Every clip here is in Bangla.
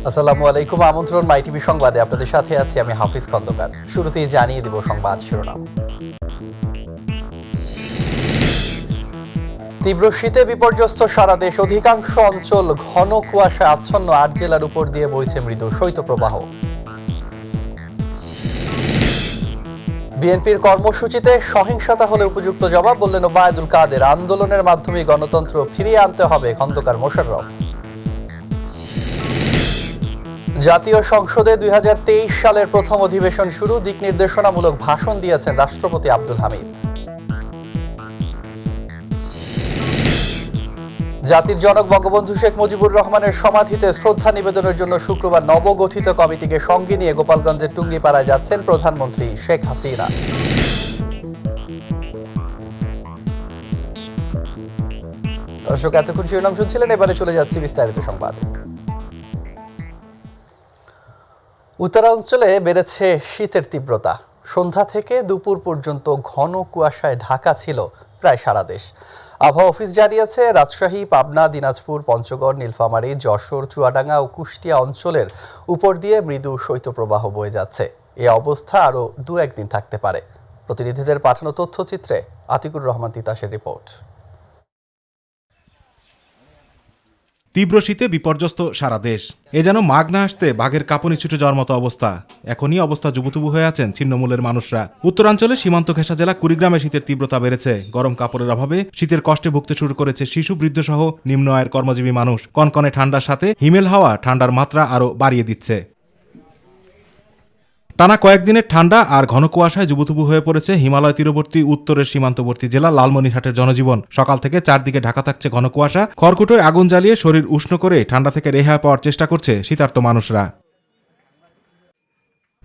আসসালামু আলাইকুম। আমন্ত্রণ মাই টিভি সংবাদে আপনাদের সাথে আছি আমি হাফিজ খন্দকার। শুরুতেই জানিয়ে দিব সংবাদ শিরোনাম। তীব্র শীতে বিপর্যস্ত সারা দেশ, অধিকাংশ অঞ্চল ঘন কুয়াশায় আচ্ছন্ন, ৮ জেলার উপর দিয়ে বইছে মৃদু শৈত্যপ্রবাহ। বিএনপির কর্মসূচিতে সহিংসতা হলে উপযুক্ত জবাব, বললেন ওবায়দুল কাদের। আন্দোলনের মাধ্যমে গণতন্ত্র ফিরিয়ে আনতে হবে, খন্দকার মোশাররফ। জাতীয় সংসদে ২০২৩ সালের প্রথম অধিবেশন শুরু, দিক নির্দেশনামূলক ভাষণ দিয়েছেন রাষ্ট্রপতি আব্দুল হামিদ। জাতির জনক বঙ্গবন্ধু শেখ মুজিবুর রহমানের সমাধিতে শ্রদ্ধা নিবেদনের জন্য শুক্রবার নবগঠিত কমিটিকে সঙ্গে নিয়ে গোপালগঞ্জের টুঙ্গিপাড়ায় যাচ্ছেন প্রধানমন্ত্রী শেখ হাসিনা। দর্শক, এতক্ষণ শিরোনাম শুনছিলেন, এবারে চলে যাচ্ছি বিস্তারিত সংবাদ। উত্তরাঞ্চলে বেড়েছে শীতের তীব্রতা। সন্ধ্যা থেকে দুপুর পর্যন্ত ঘন কুয়াশায় ঢাকা ছিল প্রায় সারা দেশ। আবহাওয়া অফিস জানিয়েছে, রাজশাহী, পাবনা, দিনাজপুর, পঞ্চগড়, নীলফামারী, যশোর, চুয়াডাঙ্গা ও কুষ্টিয়া অঞ্চলের উপর দিয়ে মৃদু শৈত্যপ্রবাহ বয়ে যাচ্ছে। এই অবস্থা আরও ২-১ দিন থাকতে পারে। প্রতিনিধিদের পাঠানো তথ্যচিত্রে আতিকুর রহমান তিতাসের রিপোর্ট। তীব্র শীতে বিপর্যস্ত সারা দেশ। এ যেন মাঘ না আসতে বাঘের কাঁপুনি ছুটে যাওয়ার মতো অবস্থা। এখনই অবস্থা জুবুতুবু হয়ে আছেন ছিন্নমূলের মানুষরা। উত্তরাঞ্চলে সীমান্ত ঘেঁষা জেলা কুড়িগ্রামে শীতের তীব্রতা বেড়েছে। গরম কাপড়ের অভাবে শীতের কষ্টে ভুগতে শুরু করেছে শিশু, বৃদ্ধ সহ নিম্ন আয়ের কর্মজীবী মানুষ। কনকনে ঠান্ডার সাথে হিমেল হাওয়া ঠান্ডার মাত্রা আরও বাড়িয়ে দিচ্ছে। টানা কয়েকদিনের ঠান্ডা আর ঘন কুয়াশায় জুবুতুবু হয়ে পড়েছে হিমালয় তীরবর্তী উত্তরের সীমান্তবর্তী জেলা লালমনিরহাটের জনজীবন। সকাল থেকে চারদিকে ঢাকা থাকছে ঘন কুয়াশা। খড়কুটোয় আগুন জ্বালিয়ে শরীর উষ্ণ করে ঠান্ডা থেকে রেহাই পাওয়ার চেষ্টা করছে শীতার্ত মানুষরা।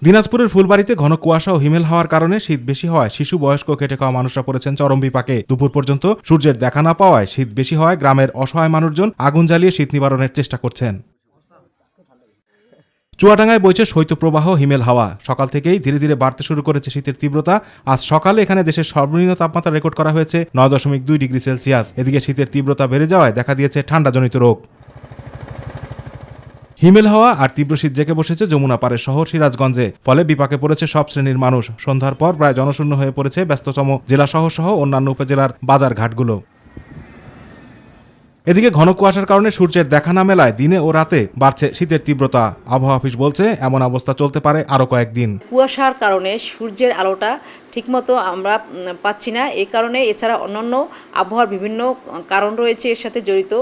দিনাজপুরের ফুলবাড়িতে ঘন কুয়াশা ও হিমেল হওয়ার কারণে শীত বেশি হওয়ায় শিশু, বয়স্ক, খেটে খাওয়া মানুষরা পড়েছেন চরম বিপাকে। দুপুর পর্যন্ত সূর্যের দেখা না পাওয়ায় শীত বেশি হওয়ায় গ্রামের অসহায় মানুষজন আগুন জ্বালিয়ে শীত নিবারণের চেষ্টা করছেন। চুয়াডাঙ্গায় বইছে শৈত্যপ্রবাহ, হিমেল হাওয়া। সকাল থেকেই ধীরে ধীরে বাড়তে শুরু করেছে শীতের তীব্রতা। আজ সকালে এখানে দেশের সর্বনিম্ন তাপমাত্রা রেকর্ড করা হয়েছে ৯.২ ডিগ্রি সেলসিয়াস। এদিকে শীতের তীব্রতা বেড়ে যাওয়ায় দেখা দিয়েছে ঠান্ডাজনিত রোগ। হিমেল হাওয়া আর তীব্র শীত জেঁকে বসেছে যমুনা পাড়ের শহর সিরাজগঞ্জে। ফলে বিপাকে পড়েছে সব শ্রেণীর মানুষ। সন্ধ্যার পর প্রায় জনশূন্য হয়ে পড়েছে ব্যস্ততম জেলা শহর সহ অন্যান্য উপজেলার বাজার ঘাটগুলো। এদিকে ঘন কুয়াশার কারণে সূর্যের দেখা না মেলায় দিনে ও রাতে বাড়ছে শীতের তীব্রতা। আবহাওয়া অফিস বলছে, এমন অবস্থা চলতে পারে আরও কয়েকদিন। কুয়াশার কারণে সূর্যের আলোটা ঠিকমতো আমরা পাচ্ছি না। এই কারণে এছাড়া অন্যান্য আবহাওয়ার বিভিন্ন কারণ রয়েছে এর সাথে জড়িত।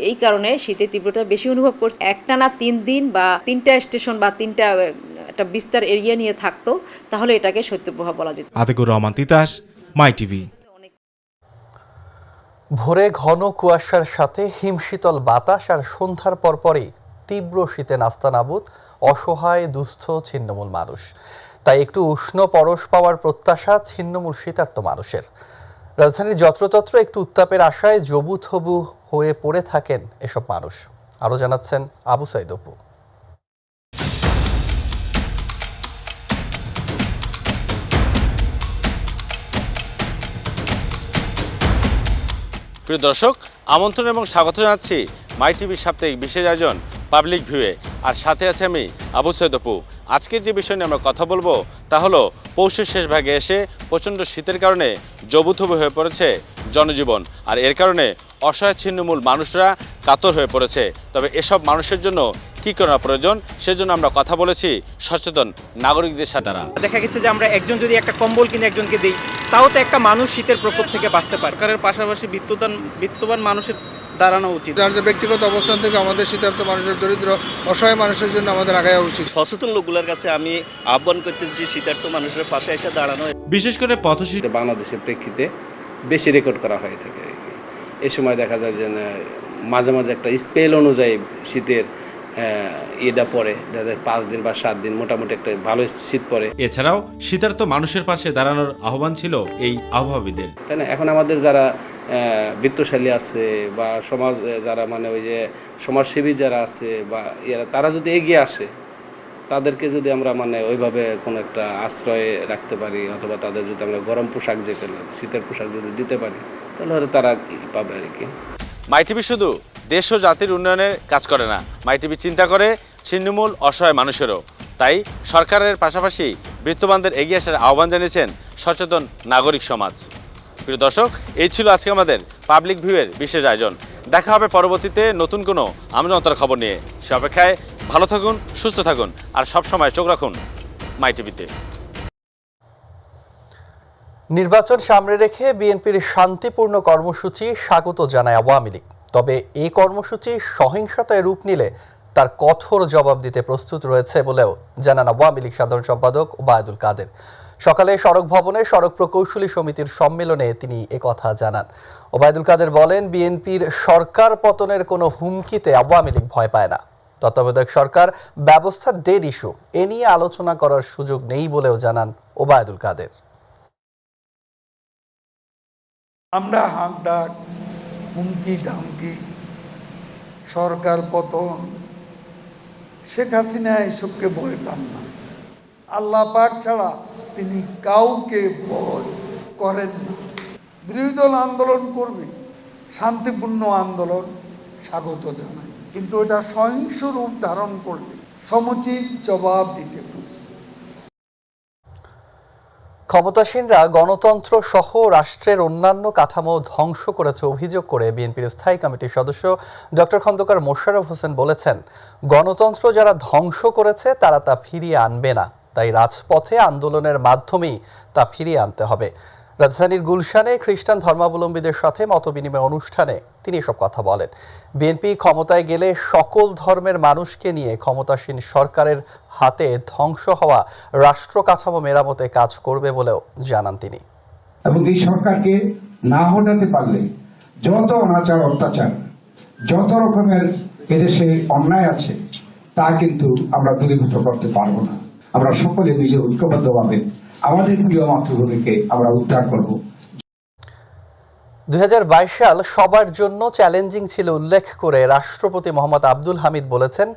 এই কারণে শীতের তীব্রতা বেশি অনুভব করছে। একটানা ৩ দিন বা ৩টা স্টেশন বা ৩টা একটা বিস্তার এরিয়া নিয়ে থাকতো, তাহলে এটাকে শৈত্যপ্রবাহ বলা যেত। আতিকুর রহমান তিতাস, মাই টিভি। ভোরে ঘন কুয়াশার সাথে হিমশীতল বাতাস আর সন্ধ্যার পরপরই তীব্র শীতে নাস্তানাবুদ অসহায় দুস্থ ছিন্নমূল মানুষ। তাই একটু উষ্ণ পরশ পাওয়ার প্রত্যাশা ছিন্নমূল শীতার্ত মানুষের। রাজধানীর যত্রতত্র একটু উত্তাপের আশায় জবুথবু হয়ে পড়ে থাকেন এসব মানুষ। আরও জানাচ্ছেন আবু সাইদ অপু। প্রিয় দর্শক, আমন্ত্রণ এবং স্বাগত জানাচ্ছি মাই টিভির সাপ্তাহিক বিশেষ আয়োজন পাবলিক ভিউয়ে। আর সাথে আছে আমি আবু সৈয়দ অপু। আজকের যে বিষয় নিয়ে আমরা কথা বলবো তা হলো পৌষের শেষ ভাগে এসে প্রচণ্ড শীতের কারণে জবুথবু হয়ে পড়েছে জনজীবন। আর এর কারণে অসহায় ছিন্নমূল মানুষরা কাতর হয়ে পড়েছে। তবে এসব মানুষের জন্য কী করা প্রয়োজন, সেজন্য আমরা কথা বলেছি সচেতন নাগরিকদের সাথে। দেখা গেছে যে আমরা একজন যদি একটা কম্বল কিনে একজনকে দিই, তাও তো একটা মানুষ শীতের প্রকোপ থেকে বাঁচতে পারে। সরকারের পাশাপাশি বিত্তবান মানুষের দাঁড়ানো উচিত। তার যে ব্যক্তিগত অবস্থান থেকে আমাদের শীতার্ত মানুষের, দরিদ্র অসহায় মানুষের জন্য আমাদের আগায়া উচিত। সচেতন লোকগুলোর কাছে আমি আহ্বান করতেছি শীতার্ত মানুষের পাশে এসে দাঁড়ানো। বিশেষ করে পথশিশুরা বাংলাদেশের প্রেক্ষিতে বেশি রেকর্ড করা হয়ে থাকে। এই সময় দেখা যায় যে মাঝে মাঝে একটা স্পেল অনুযায়ী শীতের ইয়েটা পড়ে, যাদের 5 দিন বা 7 দিন মোটামুটি একটা ভালো শীত পড়ে। এছাড়াও শীতার্ত মানুষের পাশে দাঁড়ানোর আহ্বান ছিল এই আবহাওয়াবিদের। তাই না? এখন আমাদের যারা বিত্তশালী আছে বা সমাজ যারা মানে ওই যে সমাজসেবী যারা আছে বা তারা যদি এগিয়ে আসে, তাদেরকে যদি আমরা মানে ওইভাবে কোনো একটা আশ্রয়ে রাখতে পারি, অথবা তাদের যদি আমরা গরম পোশাক, যে শীতের পোশাক যদি দিতে পারি, তাহলে হয়তো তারা পাবে আর কি। মাইটিভি শুধু দেশ ও জাতির উন্নয়নের কাজ করে না, মাইটিভি চিন্তা করে ছিন্নমূল অসহায় মানুষেরও। তাই সরকারের পাশাপাশি বিত্তবানদের এগিয়ে আসার আহ্বান জানিয়েছেন সচেতন নাগরিক সমাজ। প্রিয় দর্শক, এই ছিল আজকে আমাদের পাবলিক ভিউয়ের বিশেষ আয়োজন। দেখা হবে পরবর্তীতে নতুন কোনো আমজনতার খবর নিয়ে। সে অপেক্ষায় ভালো থাকুন, সুস্থ থাকুন আর সবসময় চোখ রাখুন মাইটিভিতে। নির্বাচন সামনে রেখে বিএনপির শান্তিপূর্ণ কর্মসূচি স্বাগত জানায় আওয়ামী লীগ। তবে এই কর্মসূচি সহিংসতায় রূপ নিলে তার কঠোর জবাব দিতে প্রস্তুত রয়েছে বলেও জানান আওয়ামী লীগ সাধারণ সম্পাদক ওবায়দুল কাদের। সকালে সড়ক ভবনে সড়ক প্রকৌশলী সমিতির সম্মেলনে তিনি একথা জানান। ওবায়দুল কাদের বলেন, বিএনপির সরকার পতনের কোনো হুমকিতে আওয়ামী লীগ ভয় পায় না। তত্ত্বাবধায়ক সরকার ব্যবস্থা ডেড ইস্যু, এ নিয়ে আলোচনা করার সুযোগ নেই বলেও জানান ওবায়দুল কাদের। আমরা হাঁক ডাক, হুমকি ধামকি, সরকার পতন, শেখ হাসিনা এসবকে ভয় পান না। আল্লাহ পাক ছাড়া তিনি কাউকে ভয় করেন না। বিরোধী দল আন্দোলন করবে, শান্তিপূর্ণ আন্দোলন স্বাগত জানায়, কিন্তু এটা সহিংস রূপ ধারণ করলে সমুচিত জবাব দিতে প্রস্তুত। ক্ষমতাসীনরা গণতন্ত্র সহ রাষ্ট্রের অন্যান্য কাঠামো ধ্বংস করেছে অভিযোগ করে বিএনপির স্থায়ী কমিটির সদস্য ডক্টর খন্দকার মোশাররফ হোসেন বলেছেন, গণতন্ত্র যারা ধ্বংস করেছে তারা তা ফিরিয়ে আনবে না, তাই রাজপথে আন্দোলনের মাধ্যমেই তা ফিরিয়ে আনতে হবে। রাজধানীর গুলশানে খ্রিস্টান ধর্মাবলম্বীদের সাথে মতবিনিময় অনুষ্ঠানে তিনি এসব কথা বলেন। বিএনপি ক্ষমতায় গেলে সকল ধর্মের মানুষকে নিয়ে ক্ষমতাসীন সরকারের হাতে ধ্বংস হওয়া রাষ্ট্র কাঠামো মেরামতে কাজ করবে বলেও জানান তিনি। এবং এই সরকারকে না হটাতে পারলে যত অনাচার অত্যাচার, যত রকমের এদেশে অন্যায় আছে তা কিন্তু আমরা দূরীভূত করতে পারবো না। আমরা সকলে মিলে ঐক্যবদ্ধভাবে আমাদের প্রিয় মাতৃভূমিকে আমরা উদ্ধার করব। 2022 সাল সবার জন্য চ্যালেঞ্জিং ছিল উল্লেখ করে রাষ্ট্রপতি মোহাম্মদ আব্দুল হামিদ বলেছেন,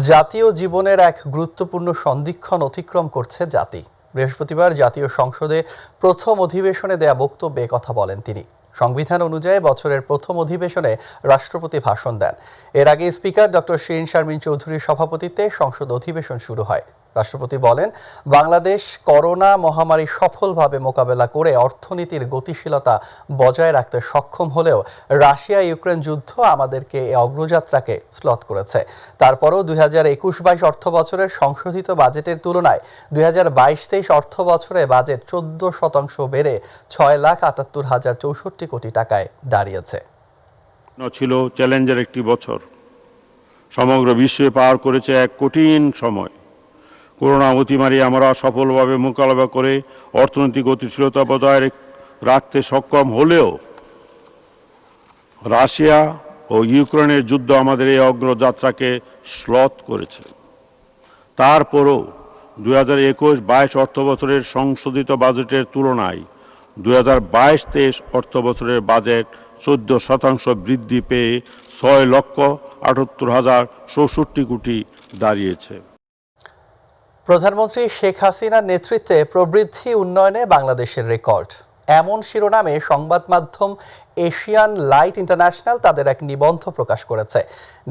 জাতীয় জীবনের এক গুরুত্বপূর্ণ সন্ধিক্ষণ অতিক্রম করছে জাতি। বৃহস্পতিবার জাতীয় সংসদে প্রথম অধিবেশনে দেয়া বক্তব্যে কথা বলেন তিনি। সংবিধান অনুযায়ী বছরের প্রথম অধিবেশনে রাষ্ট্রপতি ভাষণ দেন। এর আগে স্পিকার ডক্টর শিরিন শারমিন চৌধুরীর সভাপতিত্বে সংসদ অধিবেশন শুরু হয়। রাষ্ট্রপতি বলেন, বাংলাদেশ করোনা মহামারী সফলভাবে মোকাবেলা করে অর্থনীতির গতিশীলতা বজায় রাখতে সক্ষম হলেও রাশিয়া ইউক্রেন যুদ্ধ আমাদেরকে এই অগ্রযাত্রাকে শ্লথ করেছে। তারপরও 2021-22 অর্থ বছরের সংশোধিত বাজেটের তুলনায় 2022-23 অর্থ বছরে বাজেট 14% বেড়ে 6,78,064 কোটি টাকায় দাঁড়িয়েছে। ছিল চ্যালেঞ্জের একটি বছর। সমগ্র বিশ্বে পার করেছে এক কঠিন সময়। করোনা অতিমারি আমরা সফলভাবে মোকাবেলা করে অর্থনৈতিক গতিশীলতা বজায় রাখতে সক্ষম হলেও রাশিয়া ও ইউক্রেনের যুদ্ধ আমাদের এই অগ্রযাত্রাকে শ্লথ করেছে। তারপরও 2021-22 অর্থ বছরের সংশোধিত বাজেটের তুলনায় 2022-23 অর্থ বছরের বাজেট 14% বৃদ্ধি পেয়ে 6,78,064 কোটি দাঁড়িয়েছে। প্রধানমন্ত্রী শেখ হাসিনার নেতৃত্বে প্রবৃদ্ধি উন্নয়নে বাংলাদেশের রেকর্ড, এমন শিরোনামে সংবাদ মাধ্যম এশিয়ান লাইট ইন্টারন্যাশনাল তাদের এক নিবন্ধ প্রকাশ করেছে।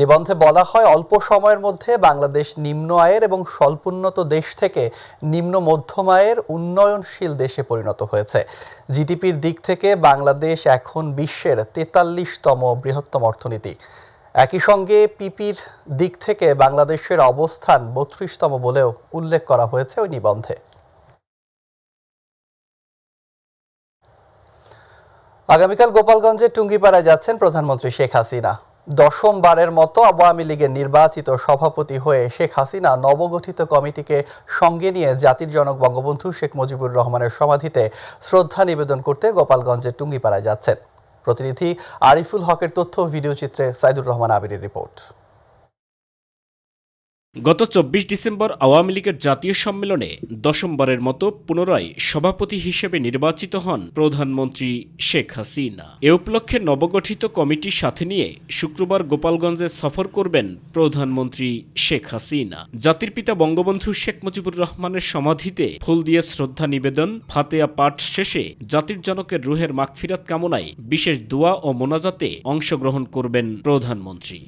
নিবন্ধে বলা হয়, অল্প সময়ের মধ্যে বাংলাদেশ নিম্ন আয়ের এবং স্বল্পোন্নত দেশ থেকে নিম্ন মধ্যম আয়ের উন্নয়নশীল দেশে পরিণত হয়েছে। জিডিপির দিক থেকে বাংলাদেশ এখন বিশ্বের 43তম বৃহত্তম অর্থনীতি। একই সঙ্গে পিপির দিক থেকে বাংলাদেশের অবস্থান 32তম বলেও উল্লেখ করা হয়েছে ওই নিবন্ধে। আগামীকাল গোপালগঞ্জের টুঙ্গিপাড়ায় যাচ্ছেন প্রধানমন্ত্রী শেখ হাসিনা। দশমবারের মতো আওয়ামী লীগের নির্বাচিত সভাপতি হয়ে শেখ হাসিনা নবগঠিত কমিটিকে সঙ্গে নিয়ে জাতির জনক বঙ্গবন্ধু শেখ মুজিবুর রহমানের সমাধিতে শ্রদ্ধা নিবেদন করতে গোপালগঞ্জের টুঙ্গিপাড়ায় যাচ্ছেন। প্রতিনিধি আরিফুল হকের তথ্য ও ভিডিও চিত্রে সাইদুর রহমান আবিরের রিপোর্ট। গত ২৪ ডিসেম্বর আওয়ামী লীগের জাতীয় সম্মেলনে দশমবারের মতো পুনরায় সভাপতি হিসেবে নির্বাচিত হন প্রধানমন্ত্রী শেখ হাসিনা। এ উপলক্ষে নবগঠিত কমিটির সাথে নিয়ে শুক্রবার গোপালগঞ্জে সফর করবেন প্রধানমন্ত্রী শেখ হাসিনা। জাতির পিতা বঙ্গবন্ধু শেখ মুজিবুর রহমানের সমাধিতে ফুল দিয়ে শ্রদ্ধা নিবেদন, ফাতেয়া পাঠ শেষে জাতির জনকের রুহের মাগফিরাত কামনায় বিশেষ দোয়া ও মোনাজাতে অংশগ্রহণ করবেন প্রধানমন্ত্রী।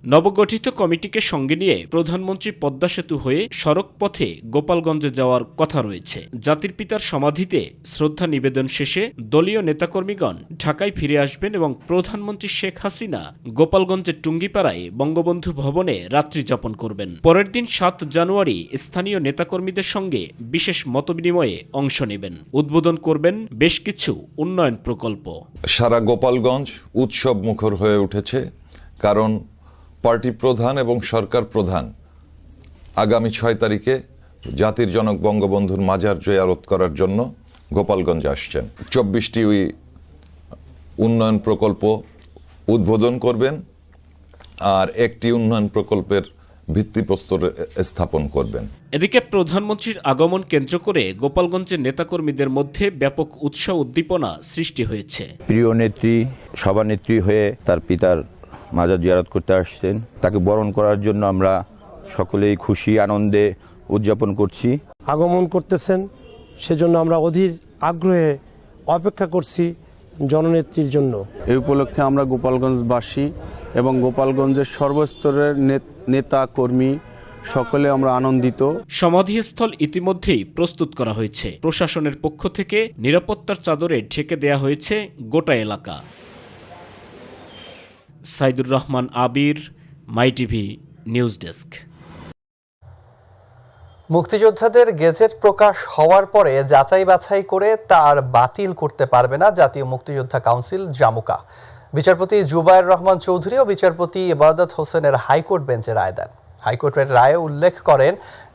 নবগঠিত কমিটিকে সঙ্গে নিয়ে প্রধানমন্ত্রী পদ্মা সেতু হয়ে সড়ক পথে গোপালগঞ্জে যাওয়ার কথা রয়েছে। জাতির পিতার সমাধিতে শ্রদ্ধা নিবেদন শেষে দলীয় নেতাকর্মীগণ ঢাকায় ফিরে আসবেন এবং প্রধানমন্ত্রী শেখ হাসিনা গোপালগঞ্জের টুঙ্গিপাড়ায় বঙ্গবন্ধু ভবনে রাত্রি যাপন করবেন। পরের দিন ৭ জানুয়ারি স্থানীয় নেতাকর্মীদের সঙ্গে বিশেষ মতবিনিময়ে অংশ নেবেন। উদ্বোধন করবেন বেশ কিছু উন্নয়ন প্রকল্প। সারা গোপালগঞ্জ উৎসব মুখর হয়ে উঠেছে, কারণ পার্টি প্রধান এবং সরকার প্রধান আগামী ৬ তারিখে জাতির জনক বঙ্গবন্ধুর মাজার জিয়ারত করার জন্য গোপালগঞ্জ আসছেন। ২৪টি উন্নয়ন প্রকল্প উদ্বোধন করবেন আর একটি উন্নয়ন প্রকল্পের ভিত্তিপ্রস্তর স্থাপন করবেন। এদিকে প্রধানমন্ত্রীর আগমন কেন্দ্র করে গোপালগঞ্জের নেতাকর্মীদের মধ্যে ব্যাপক উৎসাহ উদ্দীপনা সৃষ্টি হয়েছে। প্রিয় নেত্রী সভানেত্রী হয়ে তার পিতার মাজার জিয়ারত করতে আসছেন, তাকে বরণ করার জন্য আমরা সকলেই খুশি আনন্দে উদযাপন করছি। আগমন করতেছেন, সেজন্য আমরা অধীর আগ্রহে অপেক্ষা করছি জননেত্রীর জন্য। এই উপলক্ষে আমরা গোপালগঞ্জবাসী এবং গোপালগঞ্জের সর্বস্তরের নেতা কর্মী সকলে আমরা আনন্দিত। সমাধিস্থল ইতিমধ্যেই প্রস্তুত করা হয়েছে। প্রশাসনের পক্ষ থেকে নিরাপত্তার চাদরে ঢেকে দেয়া হয়েছে গোটা এলাকা। সাইদুর রহমান আবির, মাই টিভি নিউজ ডেস্ক। মুক্তিযোদ্ধাদের গেজেট প্রকাশ হওয়ার পরে যাচাই বাছাই করে তার বাতিল করতে পারবে না জাতীয় মুক্তিযোদ্ধা কাউন্সিল জামুকা। বিচারপতি জুবায়ের রহমান চৌধুরী ও বিচারপতি ইবাদত হোসেনের হাইকোর্ট বেঞ্চে রায় দেন। হাইকোর্টের রায়ে উল্লেখ করেন,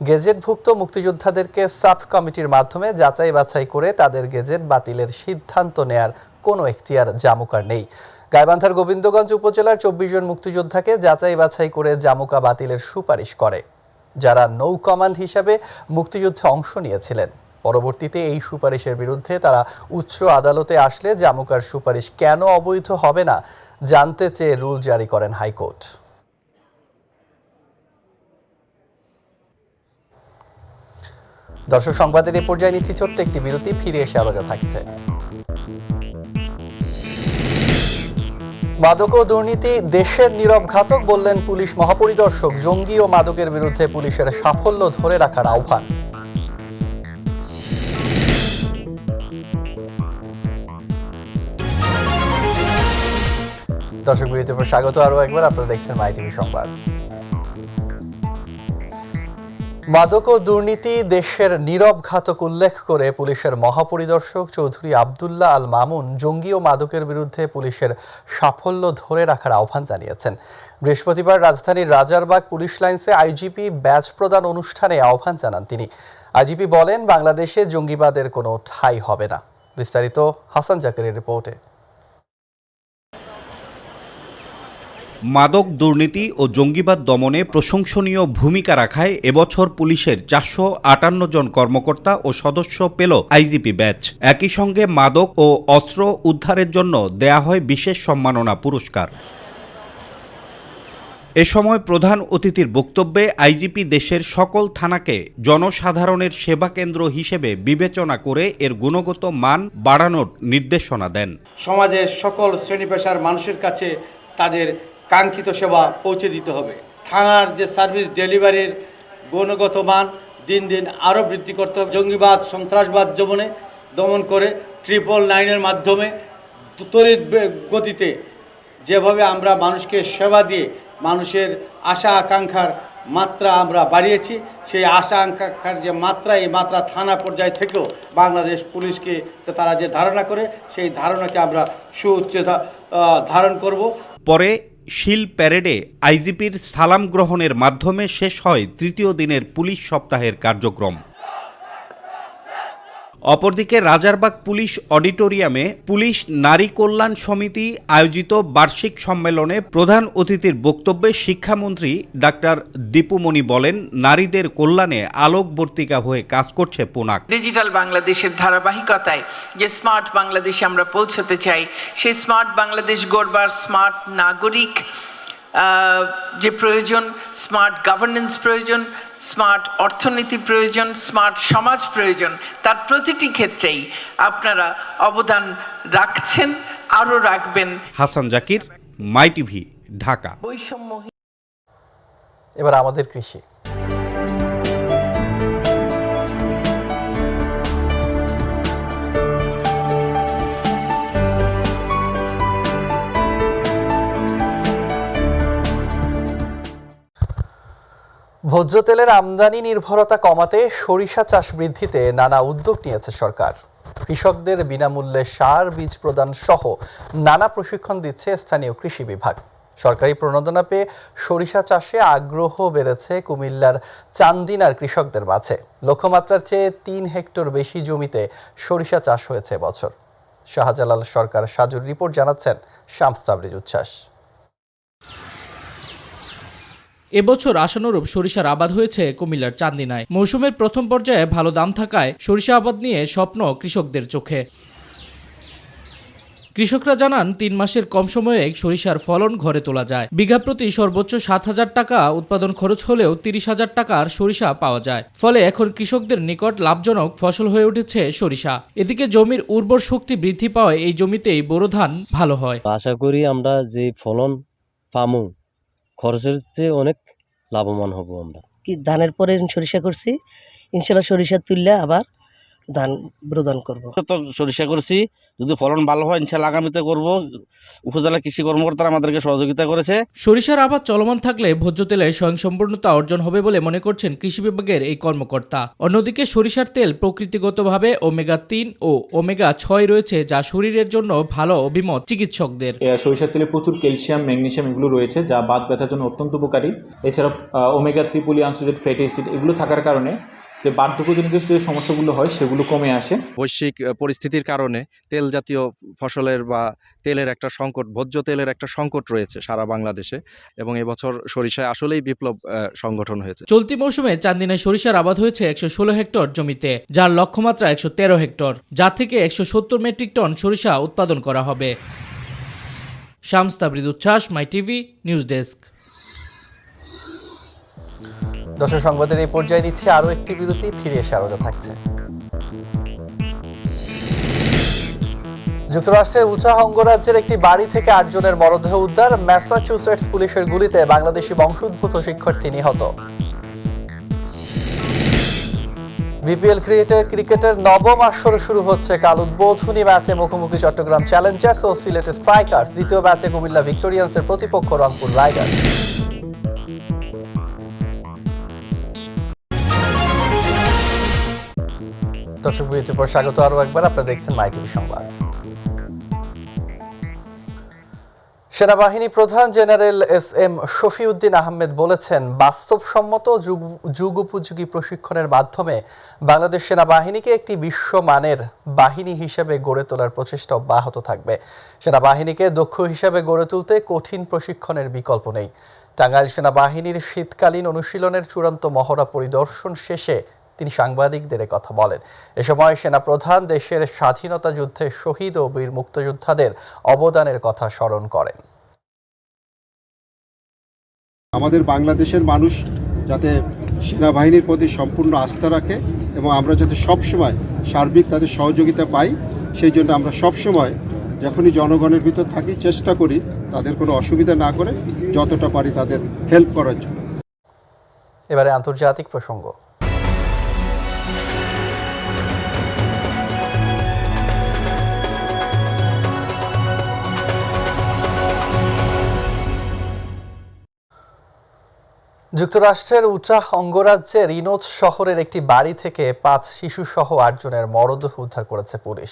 গেজেটভুক্ত মুক্তিযোদ্ধাদেরকে সাব কমিটির মাধ্যমে যাচাই বাছাই করে তাদের গেজেট বাতিলের সিদ্ধান্ত নেয়ার কোনো এখতিয়ার জামুকার নেই। গাইবান্ধার গোবিন্দগঞ্জ উপজেলার ২৪ জন মুক্তিযোদ্ধাকে যাচাই বাছাই করে জামুকা বাতিলের সুপারিশ করে, যারা নৌ কমান্ড হিসাবে মুক্তিযুদ্ধে অংশ নিয়েছিলেন। পরবর্তীতে এই সুপারিশের বিরুদ্ধে তারা উচ্চ আদালতে আসলে জামুকার সুপারিশ কেন অবৈধ হবে না জানতে চেয়ে রুল জারি করেন হাইকোর্ট। দর্শক, সংবাদের এই পর্যায়ে নিচ্ছি ছোট্ট একটি বিরতি, ফিরে এসে আলোচনা থাকছে। মাদক ও দুর্নীতি দেশের নীরব ঘাতক বললেন পুলিশ মহাপরিদর্শক। জঙ্গি ও মাদকের বিরুদ্ধে পুলিশের সাফল্য ধরে রাখার আহ্বান। দর্শক, বিরতির পর স্বাগত আরো একবার। আপনারা দেখছেন মাই টিভি সংবাদ। মাদক ও দুর্নীতি দেশের নীরব ঘাতক উল্লেখ করে পুলিশের মহাপরিদর্শক চৌধুরী আব্দুল্লাহ আল মামুন জঙ্গি ও মাদকের বিরুদ্ধে পুলিশের সাফল্য ধরে রাখার আহ্বান জানিয়েছেন। বৃহস্পতিবার রাজধানীর রাজারবাগ পুলিশ লাইন্সে আইজিপি ব্যাজ প্রদান অনুষ্ঠানে আহ্বান জানান তিনি। আইজিপি বলেন, বাংলাদেশে জঙ্গিবাদের কোনো ঠাঁই হবে না। বিস্তারিত হাসান জাকিরের রিপোর্টে। মাদক, দুর্নীতি ও জঙ্গিবাদ দমনে প্রশংসনীয় ভূমিকা রাখায় এবছর পুলিশের ৪৫৮ জন কর্মকর্তা ও সদস্য পেল আইজিপি ব্যাচ। একই সঙ্গে মাদক ও অস্ত্র উদ্ধারের জন্য দেয়া হয় বিশেষ সম্মাননা পুরস্কার। এ সময় প্রধান অতিথির বক্তব্যে আইজিপি দেশের সকল থানাকে জনসাধারণের সেবা কেন্দ্র হিসেবে বিবেচনা করে এর গুণগত মান বাড়ানোর নির্দেশনা দেন। সমাজের সকল শ্রেণী পেশার মানুষের কাছে তাদের কাঙ্ক্ষিত সেবা পৌঁছে দিতে হবে। থানার যে সার্ভিস ডেলিভারির গুণগত মান দিন দিন আরও বৃদ্ধি করতে হবে। জঙ্গিবাদ, সন্ত্রাসবাদ দমন করে 999-এর মাধ্যমে তড়িৎ গতিতে যেভাবে আমরা মানুষকে সেবা দিয়ে মানুষের আশা আকাঙ্ক্ষার মাত্রা আমরা বাড়িয়েছি, সেই আশা আকাঙ্ক্ষার যে মাত্রা, এই মাত্রা থানা পর্যায় থেকেও বাংলাদেশ পুলিশকে তারা যে ধারণা করে, সেই ধারণাকে আমরা সুউচ্চতা ধারণ করব। পরে শিল প্যারেডে আইজিপির সালাম গ্রহণের মাধ্যমে শেষ হয় তৃতীয় দিনের পুলিশ সপ্তাহের কার্যক্রম। অপরদিকে রাজারবাগ পুলিশ অডিটোরিয়ামে পুলিশ নারী কল্যাণ সমিতি আয়োজিত বার্ষিক সম্মেলনে প্রধান অতিথির বক্তব্যে শিক্ষামন্ত্রী ডাক্তার দীপুমণি বলেন, নারীদের কল্যাণে আলোকবর্তিকা হয়ে কাজ করছে পুনাক। ডিজিটাল বাংলাদেশের ধারাবাহিকতায় যে স্মার্ট বাংলাদেশে আমরা পৌঁছতে চাই, সেই স্মার্ট বাংলাদেশ গড়বার স্মার্ট নাগরিক যে প্রয়োজন, স্মার্ট গভর্নেন্স প্রয়োজন, স্মার্ট অর্থনীতি প্রয়োজন, স্মার্ট সমাজ প্রয়োজন, তার প্রতিটি ক্ষেত্রেই আপনারা অবদান রাখছেন, আরও রাখবেন। হাসান জাকির, মাই টিভি, ঢাকা। এবার আমাদের কৃষি। ভোজ্য তেলের আমদানি নির্ভরতা কমাতে সরিষা চাষ বৃদ্ধিতে নানা উদ্যোগ নিয়েছে সরকার। কৃষকদের বিনামূল্যে সার, বীজ প্রদান সহ নানা প্রশিক্ষণ দিচ্ছে স্থানীয় কৃষি বিভাগ। সরকারি প্রণোদনা পেয়ে সরিষা চাষে আগ্রহ বেড়েছে কুমিল্লার চান্দিনার কৃষকদের মাঝে। লক্ষ্যমাত্রার চেয়ে ৩ হেক্টর বেশি জমিতে সরিষা চাষ হয়েছে এবছর। শাহজালাল সরকার সাজুর রিপোর্ট জানাচ্ছেন শামস তাবরিজ উচ্ছ্বাস। এবছর আশানুরূপ সরিষার আবাদ হয়েছে কুমিল্লার চান্দিনায়। মৌসুমের প্রথম পর্যায়ে ভালো দাম থাকায় সরিষা আবাদ নিয়ে স্বপ্ন কৃষকদের চোখে। কৃষকরা জানান ৩ মাসের কম সময়ে সরিষার ফলন ঘরে তোলা যায়। বিঘা প্রতি সর্বোচ্চ ৭,০০০ টাকা উৎপাদন খরচ হলেও ৩০,০০০ টাকার সরিষা পাওয়া যায়। ফলে এখন কৃষকদের নিকট লাভজনক ফসল হয়ে উঠেছে সরিষা। এদিকে জমির উর্বর শক্তি বৃদ্ধি পাওয়ায় এই জমিতেই বোরো ধান ভালো হয়। আশা করি আমরা যে ফলন পামু খরচের চেয়ে অনেক লাভবান হব। আমরা কি ধানের পরে সরিষা করছি, ইনশাল্লাহ সরিষা তুললে আবার ধান প্রদান করব। তো সরিষা করছি, যদি ফলন ভালো হয় ইনশাল্লাহ আগামীতে করব। উপজেলা কৃষি কর্মকর্তারা আমাদেরকে সহযোগিতা করেছে। সরিষার আবাদ চলমান থাকলে ভোজ্য তেলের স্বয়ংসম্পূর্ণতা অর্জন হবে বলে মনে করছেন কৃষি বিভাগের এই কর্মকর্তা। অন্যদিকে সরিষার তেল প্রকৃতিগতভাবে ওমেগা-3 ও ওমেগা-6 রয়েছে, যা শরীরের জন্য ভালো অভিমত চিকিৎসকদের। সরিষার তেলে প্রচুর ক্যালসিয়াম, ম্যাগনেসিয়াম এগুলো রয়েছে, যা বাত ব্যথার জন্য অত্যন্ত উপকারী। এছাড়াও ওমেগা-3 পলিআনস্যাচুরেটেড ফ্যাটি অ্যাসিড এগুলো থাকার কারণে যে বার্ধক্যজনিত যে সমস্যাগুলো হয় সেগুলো কমে আসে। বৈশ্বিক পরিস্থিতির কারণে তেল জাতীয় ফসলের বা তেলের একটা সংকট, ভোজ্য তেলের একটা সংকট রয়েছে সারা বাংলাদেশে, এবং এবছর সরিষায় আসলেই বিপ্লব সংগঠন হয়েছে। চলতি মৌসুমে চান্দিনায় সরিষার আবাদ হয়েছে ১১৬ হেক্টর জমিতে, যার লক্ষ্যমাত্রা ১১৩ হেক্টর, যা থেকে ১৭০ মেট্রিক টন সরিষা উৎপাদন করা হবে। শামস তাবরিজ উচ্ছ্বাস, মাই টিভি, নিউজ ডেস্ক। দর্শক, সংবাদের এই পর্যায়ে দিচ্ছি আরও একটি বিরতি, ফিরে এসে আরও থাকছে। যুক্তরাষ্ট্রের উচাহ অঙ্গরাজ্যের একটি বাড়ি থেকে 8 জনের মরদেহ উদ্ধার। ম্যাসাচুসেটস পুলিশের গুলিতে বাংলাদেশি বংশোদ্ভূত শিক্ষার্থী নিহত। বিপিএল ক্রিকেটের নবম আসর শুরু হচ্ছে। কাল উদ্বোধনী ম্যাচে মুখোমুখি চট্টগ্রাম চ্যালেঞ্জার্স ও সিলেট স্ট্রাইকার্স। দ্বিতীয় ম্যাচে কুমিল্লা ভিক্টোরিয়ান্সের প্রতিপক্ষ রংপুর রাইডার্স। দর্শক, বিরতির পর স্বাগত আরও একবার। আপনারা দেখছেন মাই টিভি সংবাদ। সেনাবাহিনী প্রধান জেনারেল এস.এম. শফিউদ্দিন আহমেদ বলেছেন, বাস্তবসম্মত যুগোপযোগী প্রশিক্ষণের মাধ্যমে বাংলাদেশ সেনাবাহিনীকে একটি বিশ্বমানের বাহিনী হিসেবে গড়ে তোলার প্রচেষ্টা অব্যাহত থাকবে। সেনাবাহিনীকে দক্ষ হিসেবে গড়ে তুলতে কঠিন প্রশিক্ষণের বিকল্প নেই। টাঙ্গাইল সেনাবাহিনীর শীতকালীন অনুশীলনের চূড়ান্ত মহড়া পরিদর্শন শেষে তিনি সাংবাদিকদের কথা বলেন। এ সময় সেনাপ্রধান দেশের স্বাধীনতা যুদ্ধে শহীদ ও বীর মুক্তিযোদ্ধাদের অবদানের কথা স্মরণ করেন। আমাদের বাংলাদেশের মানুষ যাতে সেনাবাহিনীর প্রতি সম্পূর্ণ আস্থা রাখে এবং আমরা যাতে সবসময় সার্বিক তাদের সহযোগিতা পাই, সেই জন্য আমরা সবসময় যখনই জনগণের ভিতর থাকি চেষ্টা করি তাদের কোনো অসুবিধা না করে যতটা পারি তাদের হেল্প করার জন্য। এবারে আন্তর্জাতিক প্রসঙ্গ। যুক্তরাষ্ট্রের উচাহ অঙ্গরাজ্যের ইনোজ শহরের একটি বাড়ি থেকে 5 শিশুসহ 8 জনের মরদেহ উদ্ধার করেছে পুলিশ।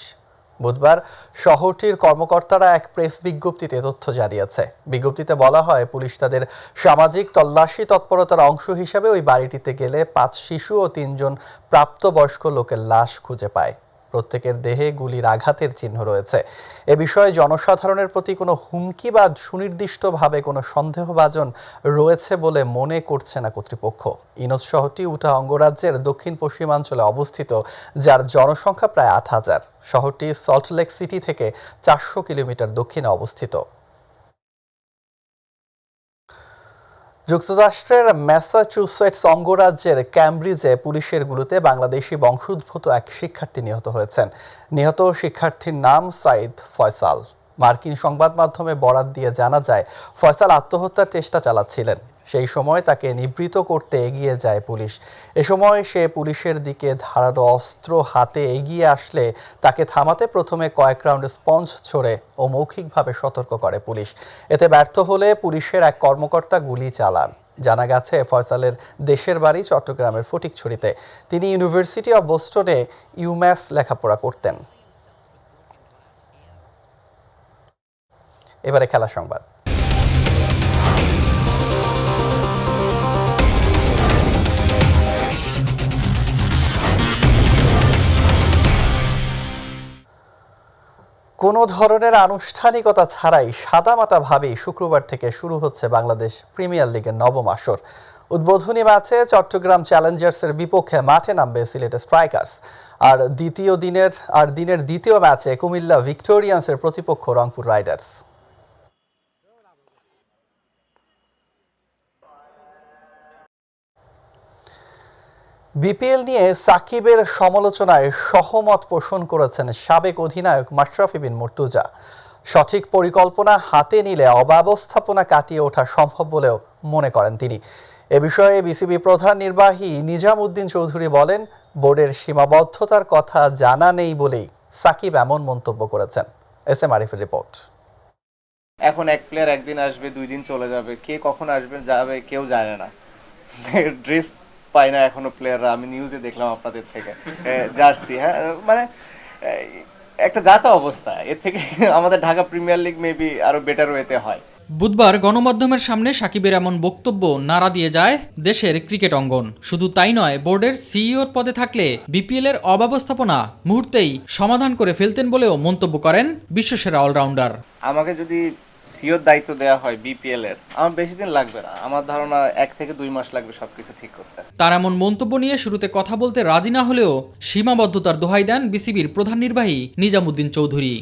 বুধবার শহরটির কর্মকর্তারা এক প্রেস বিজ্ঞপ্তিতে তথ্য জানিয়েছে। বিজ্ঞপ্তিতে বলা হয়, পুলিশ তাদের সামাজিক তল্লাশি তৎপরতার অংশ হিসেবে ওই বাড়িটিতে গেলে 5 শিশু ও 3 জন প্রাপ্তবয়স্ক লোকের লাশ খুঁজে পায়। প্রত্যেকের দেহে গুলির আঘাতের চিহ্ন রয়েছে। এ বিষয়ে জনসাধারণের প্রতি কোনো হুমকি বা সুনির্দিষ্টভাবে কোনো সন্দেহভাজন রয়েছে বলে মনে করছে না কর্তৃপক্ষ। ইনোজ শহরটি উটা অঙ্গরাজ্যের দক্ষিণ পশ্চিমাঞ্চলে অবস্থিত, যার জনসংখ্যা প্রায় ৮,০০০। শহরটি সল্টলেক সিটি থেকে ৪০০ কিলোমিটার দক্ষিণে অবস্থিত। যুক্তরাষ্ট্রের ম্যাসাচুসেটস অঙ্গরাজ্যের ক্যামব্রিজে পুলিশের গুলিতে বাংলাদেশি বংশোদ্ভূত এক শিক্ষার্থী নিহত হয়েছেন। নিহত শিক্ষার্থীর নাম সাইদ ফয়সাল। মার্কিন সংবাদ মাধ্যমে বরাত দিয়ে জানা যায়, ফয়সাল আত্মহত্যার চেষ্টা চালাচ্ছিলেন। সেই সময় তাকে নিবৃত করতে এগিয়ে যায় পুলিশ। এ সময় সে পুলিশের দিকে ধারালো অস্ত্র হাতে এগিয়ে আসলে তাকে থামাতে প্রথমে কয়েক রাউন্ড স্পঞ্জ ছোড়ে ও মৌখিকভাবে সতর্ক করে পুলিশ। এতে ব্যর্থ হলে পুলিশের এক কর্মকর্তা গুলি চালান। জানা গেছে, ফয়সালের দেশের বাড়ি চট্টগ্রামের ফটিকছড়িতে। তিনি ইউনিভার্সিটি অব বোস্টনে ইউম্যাস লেখাপড়া করতেন। এবারে খেলা সংবাদ। কোনো ধরনের আনুষ্ঠানিকতা ছাড়াই সাদামাটাভাবেই শুক্রবার থেকে শুরু হচ্ছে বাংলাদেশ প্রিমিয়ার লিগের নবম আসর। উদ্বোধনী ম্যাচে চট্টগ্রাম চ্যালেঞ্জার্সের বিপক্ষে মাঠে নামবে সিলেট স্ট্রাইকার্স। আর দিনের দ্বিতীয় ম্যাচে কুমিল্লা ভিক্টোরিয়ান্সের প্রতিপক্ষ রংপুর রাইডার্স। বিপিএল নিয়ে সাকিবের সমালোচনায় সহমত পোষণ করেছেন সাবেক অধিনায়ক মাশরাফি বিন মুর্তজা। সঠিক পরিকল্পনা হাতে নিলে অব্যবস্থাপনা কাটিয়ে ওঠা সম্ভব বলেও মনে করেন তিনি। এ বিষয়ে বিসিবি প্রধান নির্বাহী নিজামউদ্দিন চৌধুরী বলেন, বোর্ডের সীমাবদ্ধতার কথা জানা নেই বলেই সাকিব এমন মন্তব্য করেছেন। এস এম আরিফের রিপোর্ট। এখন এক প্লেয়ার একদিন আসবে, 2 দিন চলে যাবে, কে কখন আসবে যাবে কেউ জানে না। ড্রেস পায় না এখনো প্লেয়াররা, আমি নিউজে দেখলাম আপনাদের থেকে, জার্সি। হ্যাঁ, মানে একটা জাতা অবস্থা। এর থেকে আমাদের ঢাকা প্রিমিয়ার লিগ মেবি আরো বেটার ওয়েতে হয়। বুধবার গণমাধ্যমের সামনে সাকিবের এমন বক্তব্য নাড়া দিয়ে যায় দেশের ক্রিকেট অঙ্গন। শুধু তাই নয়, বোর্ডের সিইওর পদে থাকলে বিপিএল এর অব্যবস্থাপনা মুহূর্তেই সমাধান করে ফেলতেন বলেও মন্তব্য করেন বিশ্বসেরা অলরাউন্ডার। আমাকে যদি সিইওর দায়িত্ব দেওয়া হয় বিপিএল এর, আমার বেশি দিন লাগবে না, আমার ধারণা 1 থেকে 2 মাস লাগবে সবকিছু ঠিক করতে। তার এমন মন্তব্য নিয়ে শুরুতে কথা বলতে রাজি না হলেও সীমাবদ্ধতার দোহাই দেন বিসিবির প্রধান নির্বাহী Nizamuddin Chowdhury.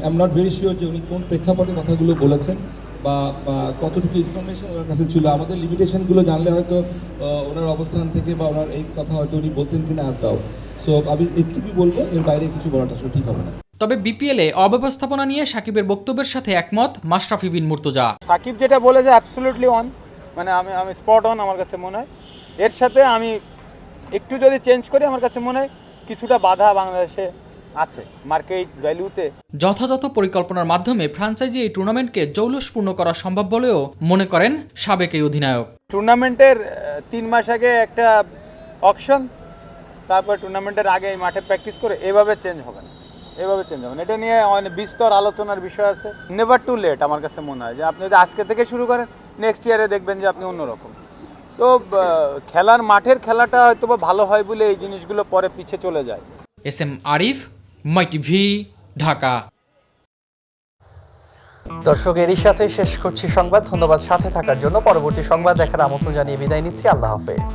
I not very sure যে উনি কোন প্রেক্ষাপটে কথাগুলো বলেছেন বা কতটুকু ইনফরমেশন ওনার কাছে ছিল। আমাদের লিমিটেশনগুলো জানলে হয়তো ওনার অবস্থান থেকে বা ওনার এই কথা হয়তো উনি বলতেন কিনা আই ডাউট। সো আমি একটুকুই বলবো, এর বাইরে কিছু বলাটা আসলে ঠিক হবে না। তবে বিপিএলে অব্যবস্থাপনা নিয়ে সাকিবের বক্তব্যের সাথে একমত মাশরাফি বিন মুর্তজা। সাকিব যেটা বলেছে অ্যাবসলিউটলি অন, মানে আমি স্পট অন আমার কাছে মনে হয়। এর সাথে আমি একটু যদি চেঞ্জ করি, আমার কাছে মনে হয় কিছুটা বাধা বাংলাদেশে আছে মার্কেট ভ্যালুতে। যথাযথ পরিকল্পনার মাধ্যমে ফ্র্যাঞ্চাইজি এই টুর্নামেন্টকে জৌলুসপূর্ণ করা সম্ভব বলেও মনে করেন সাবেক এই অধিনায়ক। টুর্নামেন্টের 3 মাস আগে একটা অকশন, তারপর টুর্নামেন্টের আগে এই মাঠে প্র্যাকটিস করে এভাবে চেঞ্জ হবে না, এটা নিয়ে অনেক বিস্তর আলোচনার বিষয় আছে। নেভার টু লেট আমার কাছে মনে হয় যে আপনি যদি আজকে থেকে শুরু করেন, নেক্সট ইয়ারে দেখবেন যে আপনি অন্যরকম। তো খেলার মাঠের খেলাটা হয়তো ভালো হয় বলে এই জিনিসগুলো পরে পিছে চলে যায়। এস এম আরিফ, মাই টিভি, ঢাকা। দর্শক, এরই সাথে শেষ করছি সংবাদ। ধন্যবাদ সাথে থাকার জন্য। পরবর্তী সংবাদ দেখার আমন্ত্রণ জানিয়ে বিদায় নিচ্ছি। আল্লাহ হাফেজ।